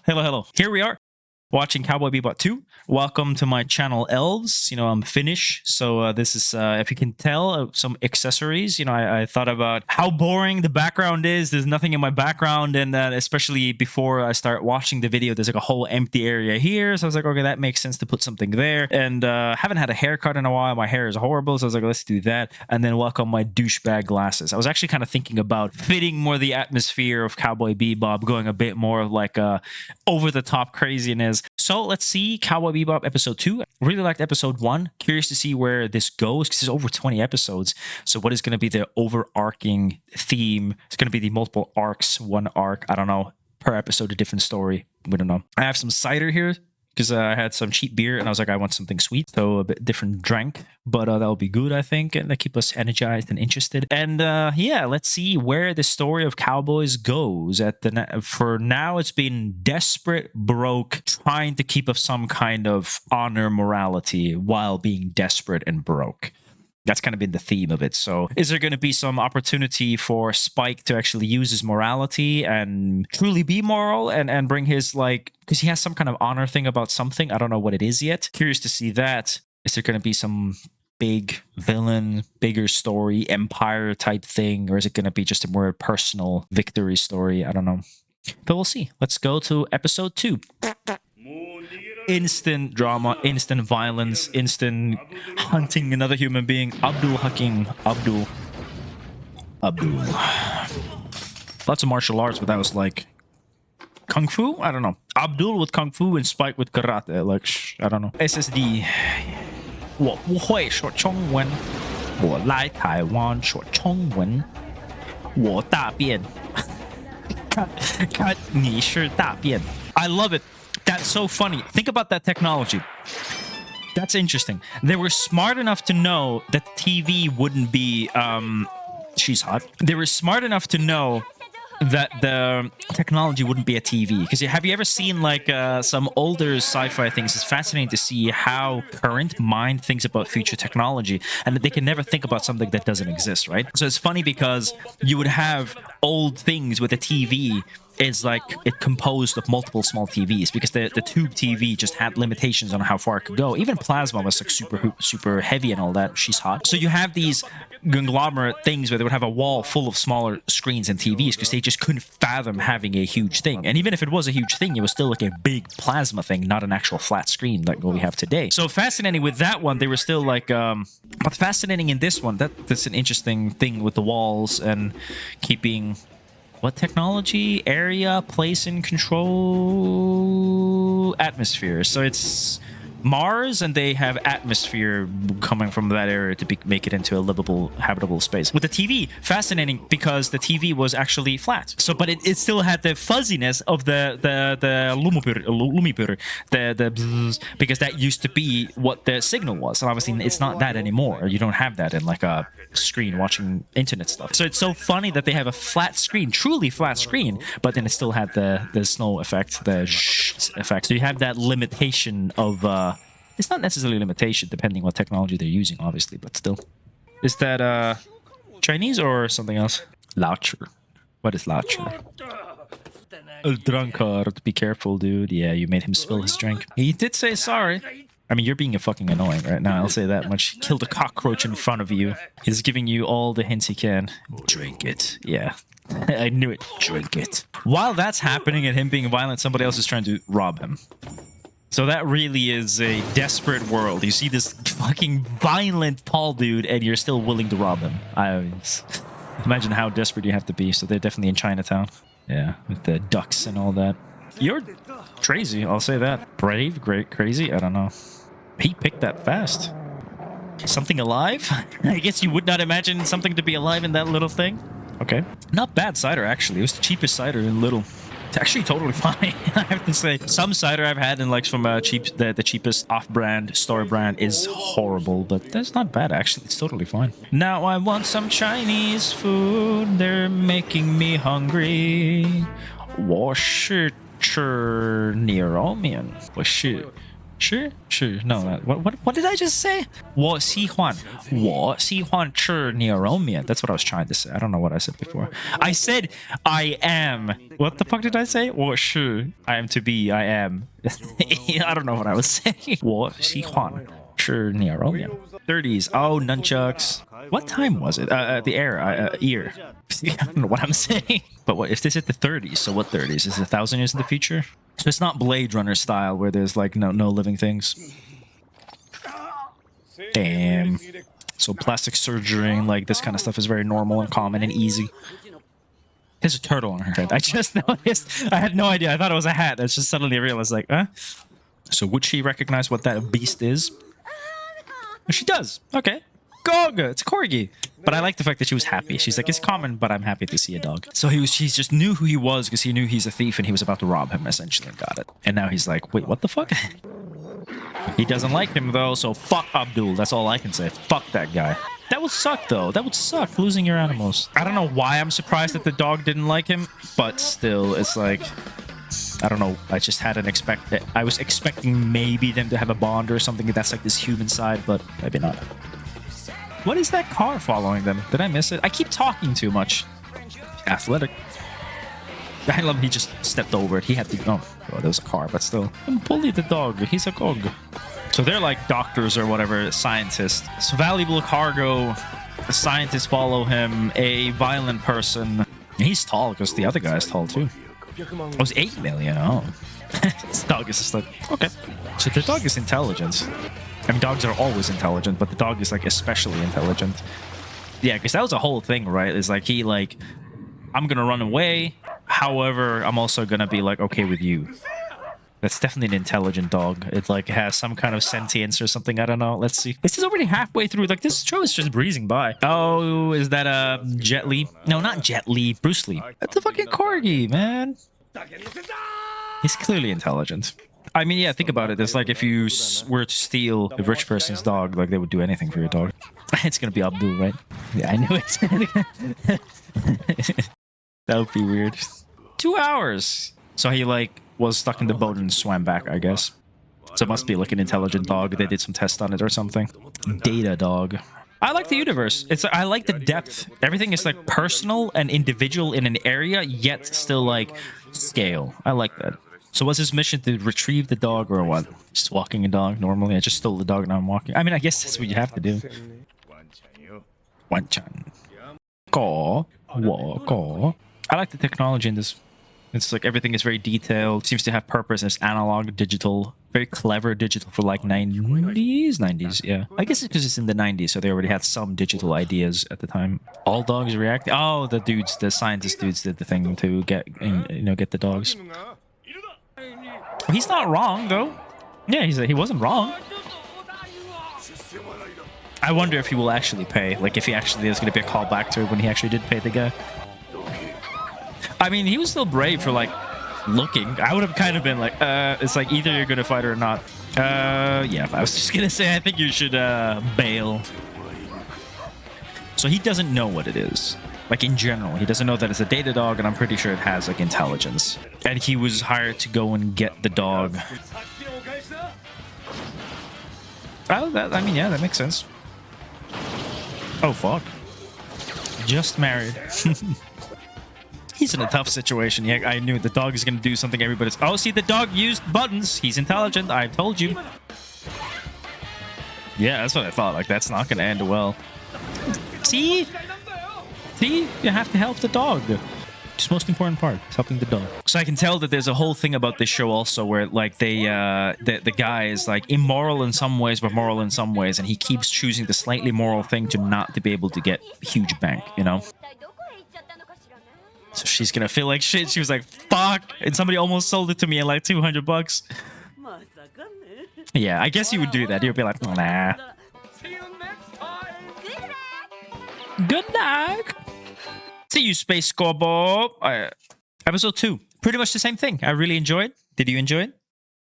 Hello. Here we are, watching Cowboy Bebop 2. Welcome to my channel, Elves. I'm Finnish, so this is, if you can tell, some accessories. I thought about how boring the background is. There's nothing in my background, and especially before I start watching the video, there's like a whole empty area here. So I was like, okay, that makes sense to put something there. And haven't had a haircut in a while. My hair is horrible, so I was like, let's do that. And then welcome my douchebag glasses. I was actually kind of thinking about fitting more the atmosphere of Cowboy Bebop, going a bit more like over-the-top craziness. So let's see Cowboy Bebop episode 2. Really liked episode 1. Curious to see where this goes because there's over 20 episodes. So what is going to be the overarching theme? It's going to be the multiple arcs, one arc, I don't know, per episode, a different story. We don't know. I have some cider here because I had some cheap beer and I was like, I want something sweet. So a bit different drink, but that'll be good, I think. And that keep us energized and interested. And yeah, let's see where the story of Cowboys goes. For now, it's been desperate, broke, trying to keep up some kind of honor morality while being desperate and broke. That's kind of been the theme of it. So is there going to be some opportunity for Spike to actually use his morality and truly be moral and bring his, because he has some kind of honor thing about something. I don't know what it is yet. Curious to see that. Is there going to be some big villain, bigger story, empire type thing? Or is it going to be just a more personal victory story? I don't know. But we'll see. Let's go to episode 2. Instant drama, instant violence, instant hunting another human being. Abdul Hakim. Abdul. Lots of martial arts, but that was like Kung Fu? I don't know. Abdul with Kung Fu and Spike with Karate. I don't know. SSD. 我不会说中文。我来台湾说中文。我大便。看你是大便。I love it. That's so funny. Think about that technology. That's interesting. They were smart enough to know that the TV wouldn't be... she's hot. They were smart enough to know that the technology wouldn't be a TV. Because have you ever seen some older sci-fi things? It's fascinating to see how current mind thinks about future technology, and that they can never think about something that doesn't exist, right? So it's funny because you would have old things with a TV is it composed of multiple small TVs, because the tube TV just had limitations on how far it could go. Even plasma was super heavy and all that. She's hot. So you have these conglomerate things where they would have a wall full of smaller screens and TVs because they just couldn't fathom having a huge thing. And even if it was a huge thing, it was still like a big plasma thing, not an actual flat screen like what we have today. So fascinating with that one, they were still but fascinating in this one. That's an interesting thing with the walls and keeping... What technology? Area, place, and control... Atmosphere. So it's Mars, and they have atmosphere coming from that area to make it into a livable, habitable space. With the TV, fascinating because the TV was actually flat. So, but it still had the fuzziness of the lumipur, the bzzz, because that used to be what the signal was. And obviously, it's not that anymore. You don't have that in a screen watching internet stuff. So it's so funny that they have a flat screen, truly flat screen, but then it still had the snow effect, the effect. So you have that limitation of... it's not necessarily a limitation, depending what technology they're using, obviously, but still. Is that Chinese or something else? Laucher. What is Laucher? A drunkard. Be careful, dude. Yeah, you made him spill his drink. He did say sorry. I mean, you're being fucking annoying right now, I'll say that much. Killed a cockroach in front of you. He's giving you all the hints he can. Drink it. Yeah. I knew it. Drink it. While that's happening and him being violent, somebody else is trying to rob him. So that really is a desperate world. You see this fucking violent Paul dude, and you're still willing to rob him. Imagine how desperate you have to be. So they're definitely in Chinatown. Yeah, with the ducks and all that. You're crazy, I'll say that. Brave, great, crazy, I don't know. He picked that fast. Something alive? I guess you would not imagine something to be alive in that little thing. Okay. Not bad cider, actually. It was the cheapest cider in Little. It's actually totally fine, I have to say. Some cider I've had in from the cheapest off-brand, store brand is horrible, but that's not bad, actually. It's totally fine. Now I want some Chinese food. They're making me hungry. 我是吃牛肉面. 我是 Sure, sure. No, what did I just say? 我喜欢吃牛肉面. That's what I was trying to say. I don't know what I said before. I said I am. What the fuck did I say? 我是 I am to be. I am. I don't know what I was saying. 我喜欢吃牛肉面. 30s. Oh, nunchucks. What time was it? The year. I don't know what I'm saying. But what if this is the 30s? So what 30s? Is it 1,000 years in the future? So it's not Blade Runner style where there's like no living things. Damn. So plastic surgery and like this kind of stuff is very normal and common and easy. There's a turtle on her head. I just noticed. I had no idea. I thought it was a hat. I just suddenly realized like, huh? So would she recognize what that beast is? She does. Okay. Gog! It's a corgi. But I like the fact that she was happy. She's like, it's common, but I'm happy to see a dog. So she just knew who he was because he knew he's a thief and he was about to rob him, essentially, and got it. And now he's like, wait, what the fuck? He doesn't like him, though, so fuck Abdul. That's all I can say. Fuck that guy. That would suck, though. That would suck, losing your animals. I don't know why I'm surprised that the dog didn't like him, but still, it's like... I don't know. I just hadn't expected... I was expecting maybe them to have a bond or something that's like this human side, but maybe not. What is that car following them? Did I miss it? I keep talking too much. Athletic. I love he just stepped over it. He had to... Oh, well, there was a car, but still. Bully the dog. He's a gog. So they're like doctors or whatever, scientists. So valuable cargo. The scientists follow him. A violent person. He's tall because the other guy's tall too. It was 8 million. Oh. This dog is just like, okay. So the dog is intelligent. I mean, dogs are always intelligent, but the dog is like especially intelligent. Yeah, because that was a whole thing, right? It's like he like, I'm gonna run away. However, I'm also gonna be like okay with you. That's definitely an intelligent dog. It like has some kind of sentience or something. I don't know. Let's see. This is already halfway through. Like this show is just breezing by. Oh, is that Jet Li? No, not Jet Li. Bruce Lee. That's a fucking corgi, man. He's clearly intelligent. I mean, yeah, think about it. It's like if you were to steal a rich person's dog, like they would do anything for your dog. It's gonna be Abdul, right? Yeah, I knew it. That would be weird. 2 hours. So he like was stuck in the boat and swam back, I guess. So it must be like an intelligent dog. They did some tests on it or something. Data dog. I like the universe. I like the depth. Everything is like personal and individual in an area, yet still like scale. I like that. So was his mission to retrieve the dog or what? Just walking a dog normally? I just stole the dog and now I'm walking. I mean, I guess that's what you have to do. Wan-chan. Caw. Caw. I like the technology in this. It's like everything is very detailed. Seems to have purpose. It's analog, digital. Very clever digital for like 90s, yeah. I guess it's because it's in the 90s, so they already had some digital ideas at the time. All dogs react. Oh, the scientist dudes did the thing to get the dogs. He's not wrong though. Yeah, he wasn't wrong. I wonder if he will actually pay. Like if he actually is going to be a callback to when he actually did pay the guy. I mean, he was still brave for like looking. I would have kind of been like, it's like either you're gonna fight or not. Yeah, I was just gonna say I think you should bail. So he doesn't know what it is. Like in general, he doesn't know that it's a data dog, and I'm pretty sure it has like intelligence. And he was hired to go and get the dog. Oh, I mean, yeah, that makes sense. Oh, fuck. Just married. He's in a tough situation. Yeah, I knew the dog is going to do something everybody's... Oh, see, the dog used buttons. He's intelligent. I told you. Yeah, that's what I thought. Like, that's not going to end well. See? See? You have to help the dog. It's the most important part. It's helping the dog. So I can tell that there's a whole thing about this show also where, like, the guy is, like, immoral in some ways, but moral in some ways. And he keeps choosing the slightly moral thing to not to be able to get a huge bank, you know? So she's gonna feel like shit. She was like, fuck. And somebody almost sold it to me at like $200. Yeah, I guess you would do that. You'd be like, nah. Good night. See you, Space Scoreboard. Episode 2. Pretty much the same thing. I really enjoyed. Did you enjoy it?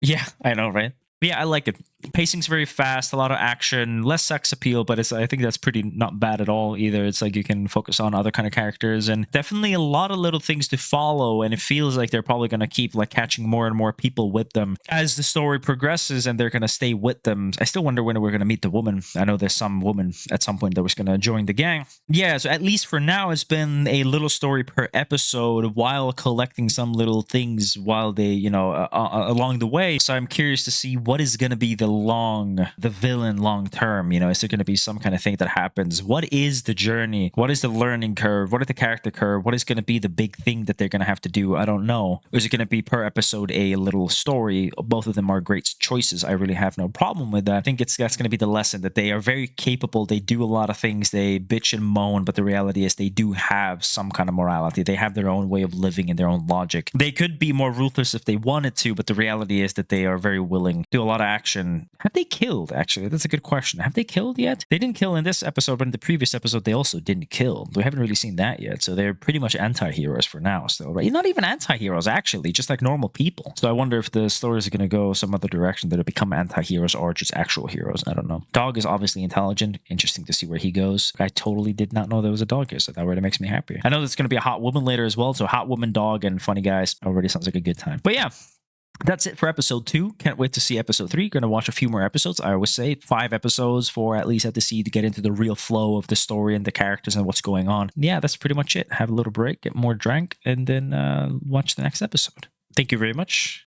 Yeah, I know, right? But yeah, I like it. Pacing's very fast, a lot of action, less sex appeal, but I think that's pretty not bad at all either. It's like you can focus on other kind of characters, and definitely a lot of little things to follow. And it feels like they're probably going to keep like catching more and more people with them as the story progresses, and they're going to stay with them. I still wonder when we're going to meet the woman. I know there's some woman at some point that was going to join the gang. Yeah, so at least for now, it's been a little story per episode while collecting some little things while they, along the way. So I'm curious to see what is going to be the villain long term. Is there going to be some kind of thing that happens? What is the journey? What is the learning curve? What is the character curve? What is going to be the big thing that they're going to have to do? I don't know. Or is it going to be per episode a little story? Both of them are great choices. I really have no problem with that. I think that's going to be the lesson, that they are very capable. They do a lot of things. They bitch and moan, but the reality is they do have some kind of morality. They have their own way of living and their own logic. They could be more ruthless if they wanted to, but the reality is that they are very willing to do a lot of action. Have they killed, actually? That's a good question. Have they killed yet? They didn't kill in this episode, but in the previous episode, they also didn't kill. We haven't really seen that yet, so they're pretty much anti-heroes for now still, right? Not even anti-heroes, actually, just like normal people. So I wonder if the stories are going to go some other direction, that it become anti-heroes or just actual heroes. I don't know. Dog is obviously intelligent. Interesting to see where he goes. I totally did not know there was a dog here, so that really makes me happy. I know there's going to be a hot woman later as well, so hot woman, dog, and funny guys already sounds like a good time. But yeah, that's it for episode 2. Can't wait to see episode 3. Gonna watch a few more episodes. I always say 5 episodes for at least to see to get into the real flow of the story and the characters and what's going on. Yeah, that's pretty much it. Have a little break, get more drink, and then watch the next episode. Thank you very much.